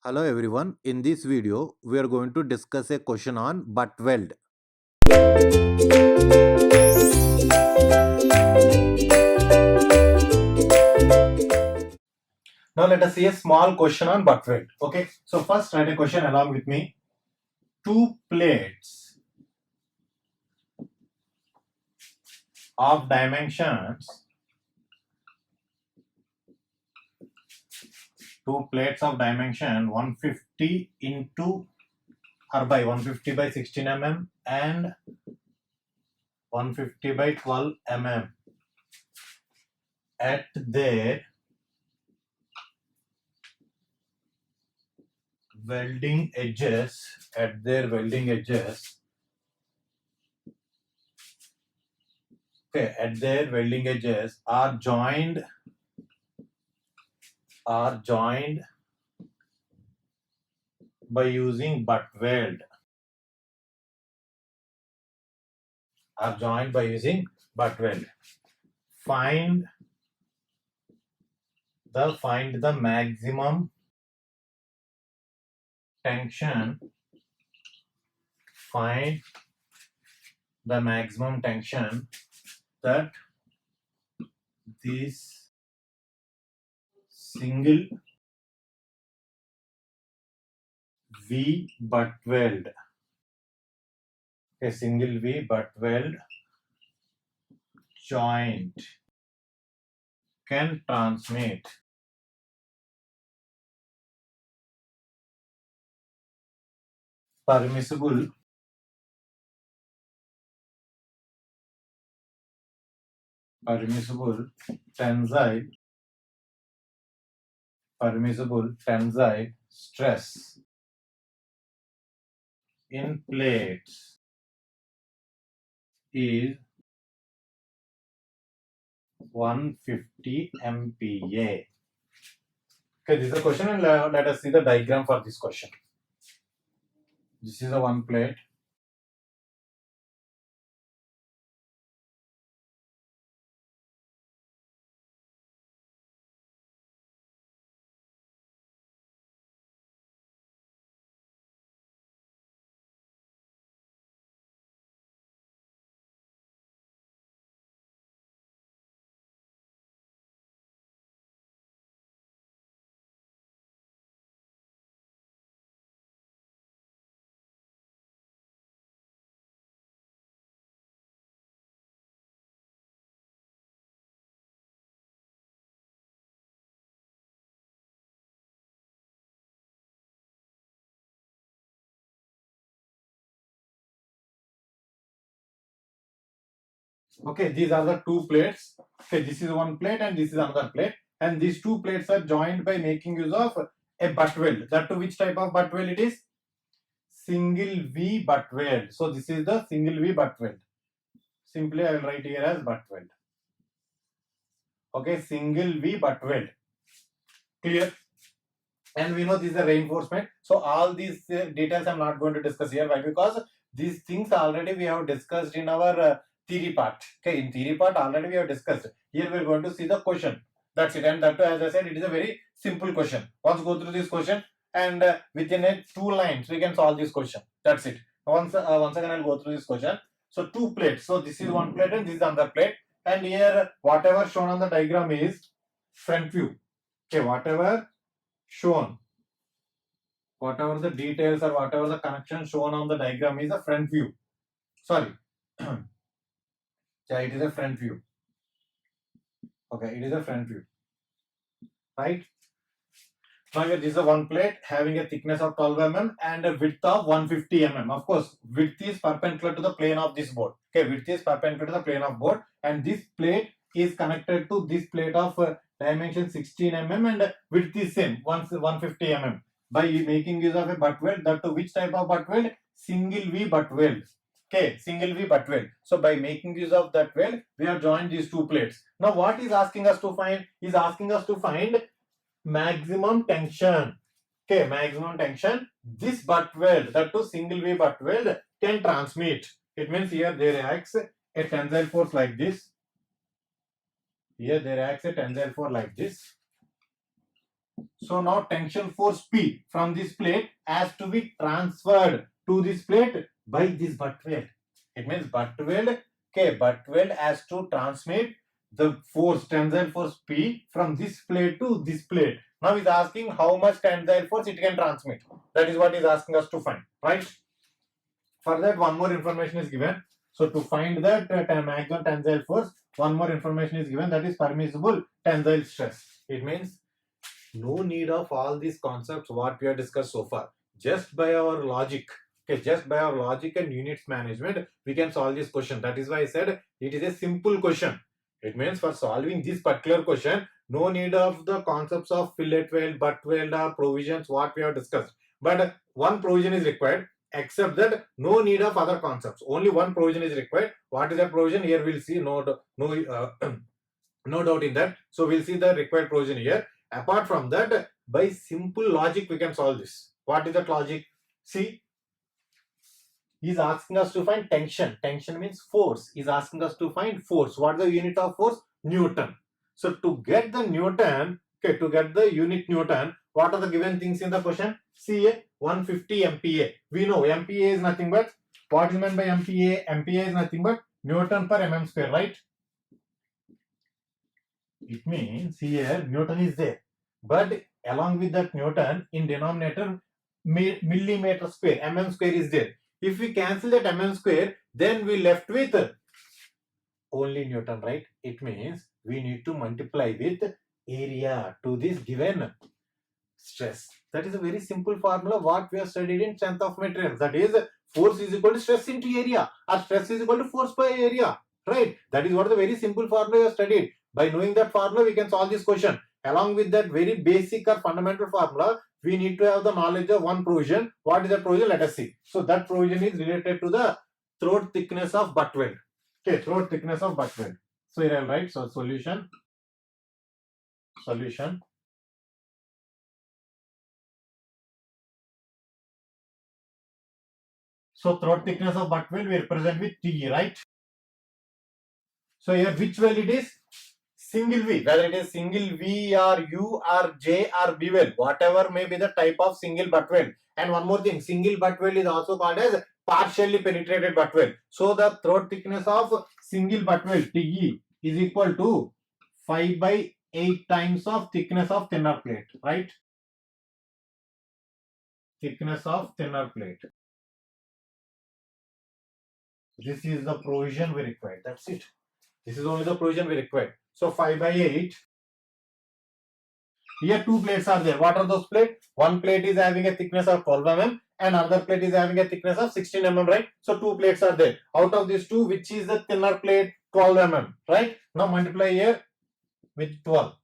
Hello everyone, in this video we are going to discuss a question on butt weld. Now let us see a small question on butt weld. Okay, so first write a question along with me. Two plates of dimensions 150 into or by 150 by 16 mm and 150 by 12 mm at their welding edges are joined by using butt weld. Find the maximum tension. That this single V butt weld joint can transmit permissible tensile stress in plates is 150 MPa. Okay, this is the question, and let us see the diagram for this question. This is a one plate. Okay, these are the two plates. Okay, this is one plate and this is another plate, and these two plates are joined by making use of a butt weld. That to which type of butt weld it is? Single V butt weld. So this is the single V butt weld. Simply I will write here as butt weld. Okay, single V butt weld. Clear? And we know this is a reinforcement. So all these details I'm not going to discuss here. Why? Because these things already we have discussed in our theory part. Okay, in theory part already we have discussed. Here we are going to see the question. That's it. And that too, as I said, it is a very simple question. Once go through this question, and within two lines we can solve this question. That's it. Once again I'll go through this question. So two plates. So this is one plate and this is another plate. And here whatever shown on the diagram is front view. Okay, whatever the details or whatever the connection shown on the diagram is a front view. Sorry. Yeah, it is a front view. Okay, it is a front view. Right? Now here this is a one plate having a thickness of 12 mm and a width of 150 mm. Of course, width is perpendicular to the plane of this board. Okay, width is perpendicular to the plane of board, and this plate is connected to this plate of dimension 16 mm and width is same 150 mm. By making use of a butt weld, that to which type of butt weld? Single V butt weld. Okay, single V butt weld. So by making use of that weld, we have joined these two plates. Now what is asking us to find? Is asking us to find maximum tension. Okay, maximum tension. This butt weld, that to single V butt weld, can transmit. It means here there acts a tensile force like this. Here there acts a tensile force like this. So now tension force P from this plate has to be transferred to this plate by this butt weld. It means butt weld, okay, butt weld has to transmit the force, tensile force P from this plate to this plate. Now he's asking how much tensile force it can transmit. That is what he's asking us to find, right? For that, one more information is given. So to find that maximum tensile force, one more information is given, that is permissible tensile stress. It means no need of all these concepts what we have discussed so far. Just by our logic, okay, just by our logic and units management, we can solve this question. That is why I said it is a simple question. It means for solving this particular question, no need of the concepts of fillet weld, butt weld or provisions what we have discussed. But one provision is required, except that no need of other concepts. Only one provision is required. What is that provision? Here we'll see no doubt in that. So we'll see the required provision here. Apart from that, by simple logic we can solve this. What is that logic? See, he's asking us to find tension. Tension means force. He's asking us to find force. What is the unit of force? Newton. So to get the Newton, okay, to get the unit Newton, what are the given things in the question? See, 150 MPa. We know MPa is nothing but, what is meant by MPa? MPa is nothing but Newton per mm square, right? It means here Newton is there, but along with that Newton in denominator millimeter square, mm square is there. If we cancel that mm square, then we left with only Newton, right? It means we need to multiply with area to this given stress. That is a very simple formula what we have studied in strength of materials. That is, force is equal to stress into area, or stress is equal to force by area, right? That is what the very simple formula we have studied. By knowing that formula, we can solve this question. Along with that very basic or fundamental formula, we need to have the knowledge of one provision. What is that provision? Let us see. So that provision is related to the throat thickness of butt weld. Okay, throat thickness of butt weld. So here I will write, so solution. So throat thickness of butt weld we represent with T, right? So here which weld it is? Single V, whether it is single V or U or J or B weld, whatever may be the type of single butt weld. And one more thing, single butt weld is also called as partially penetrated butt weld. So the throat thickness of single butt weld TE is equal to 5/8 times of thickness of thinner plate, right? Thickness of thinner plate. This is the provision we require. That's it. This is only the provision we require. So 5/8. Here two plates are there. What are those plates? One plate is having a thickness of 12 mm and another plate is having a thickness of 16 mm, right? So two plates are there. Out of these two, which is the thinner plate? 12 mm, right? Now multiply here with 12.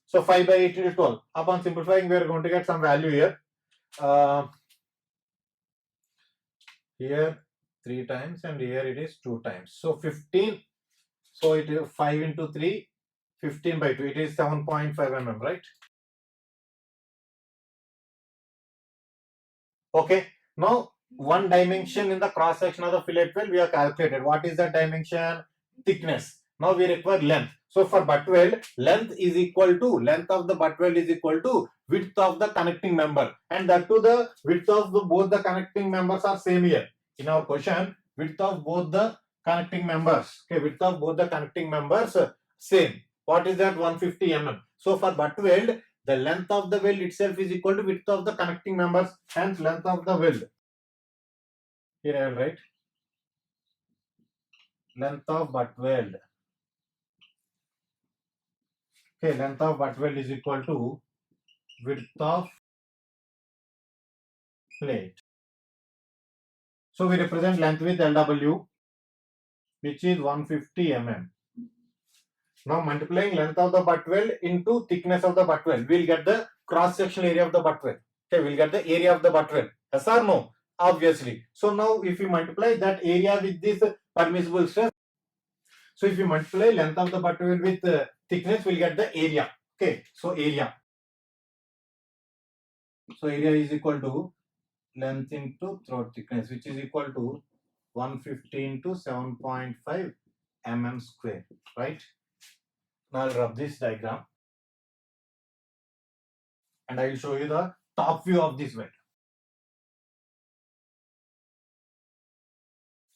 So 5/8 into 12. Upon simplifying, we are going to get some value here. Here 3 times and here it is 2 times. So 15. So it is 5 into 3, 15/2. It is 7.5 mm, right? Okay. Now one dimension in the cross section of the fillet weld we have calculated. What is the dimension? Thickness. Now we require length. So for butt weld, length of the butt weld is equal to width of the connecting member, and that too the width of both the connecting members are same here. In our question, width of both the connecting members. Okay, width of both the connecting members same. What is that? 150 mm. So for butt weld, the length of the weld itself is equal to width of the connecting members, hence length of the weld. Here I will write length of butt weld. Okay, length of butt weld is equal to width of plate. So we represent length with LW, which is 150 mm. Now multiplying length of the butt weld into thickness of the butt weld, we'll get the cross sectional area of the butt weld. Okay, we'll get the area of the butt weld. Yes or no? Obviously. So now if we multiply that area with this permissible stress, so if you multiply length of the butt weld with thickness, we'll get the area. Okay, so area. So area is equal to length into throat thickness, which is equal to 150 into 7.5 mm square, right? Now I'll rub this diagram. and I will show you the top view of this well.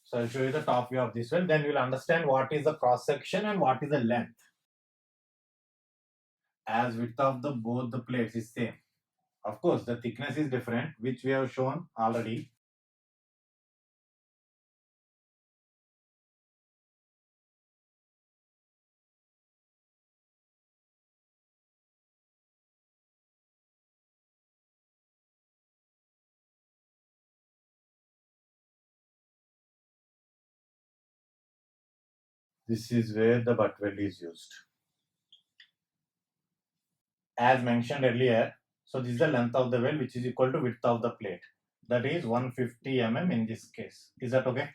So I'll show you the top view of this well, then you'll understand what is the cross section and what is the length. As width of the both the plates is same. Of course, the thickness is different, which we have shown already. This is where the butt weld is used. As mentioned earlier, so this is the length of the well, which is equal to width of the plate. That is 150 mm in this case. Is that okay?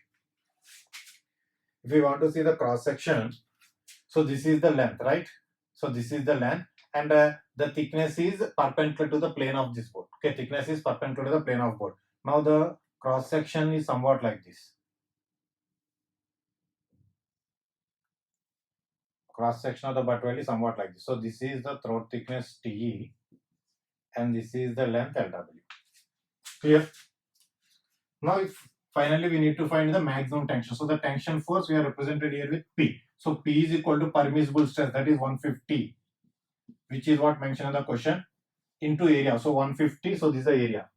If we want to see the cross section, so this is the length, right? So this is the length, and the thickness is perpendicular to the plane of this board. Okay, thickness is perpendicular to the plane of board. Now the cross section is somewhat like this. Cross section of the butt weld is somewhat like this. So this is the throat thickness TE, and this is the length LW. Clear? Now finally we need to find the maximum tension. So the tension force we are represented here with P. So P is equal to permissible stress, that is 150, which is what mentioned in the question, into area. So 150, so this is the area.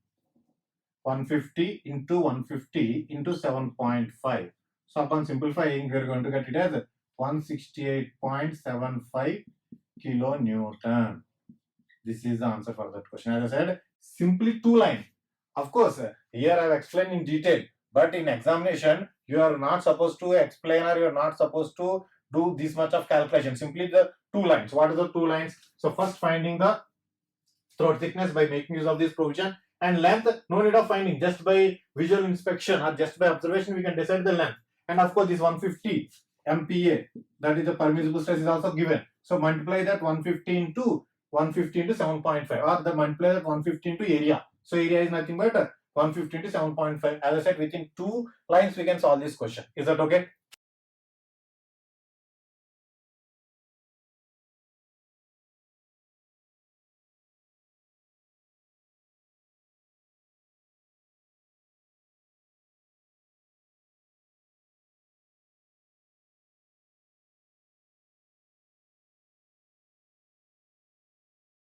150 into 150 into 7.5. So upon simplifying, we are going to get it as 168.75 kilonewton. This is the answer for that question. As I said, simply two lines. Of course, here I have explained in detail, but in examination, you are not supposed to explain or you are not supposed to do this much of calculation. Simply the two lines. What are the two lines? So first finding the throat thickness by making use of this provision, and length, no need of finding, just by visual inspection or just by observation we can decide the length. And of course this 150 MPa, that is the permissible stress, is also given. So multiply that 150 into 7.5, or the multiply that 150 into area. So area is nothing but 150 into 7.5. As I said, within two lines we can solve this question. Is that okay?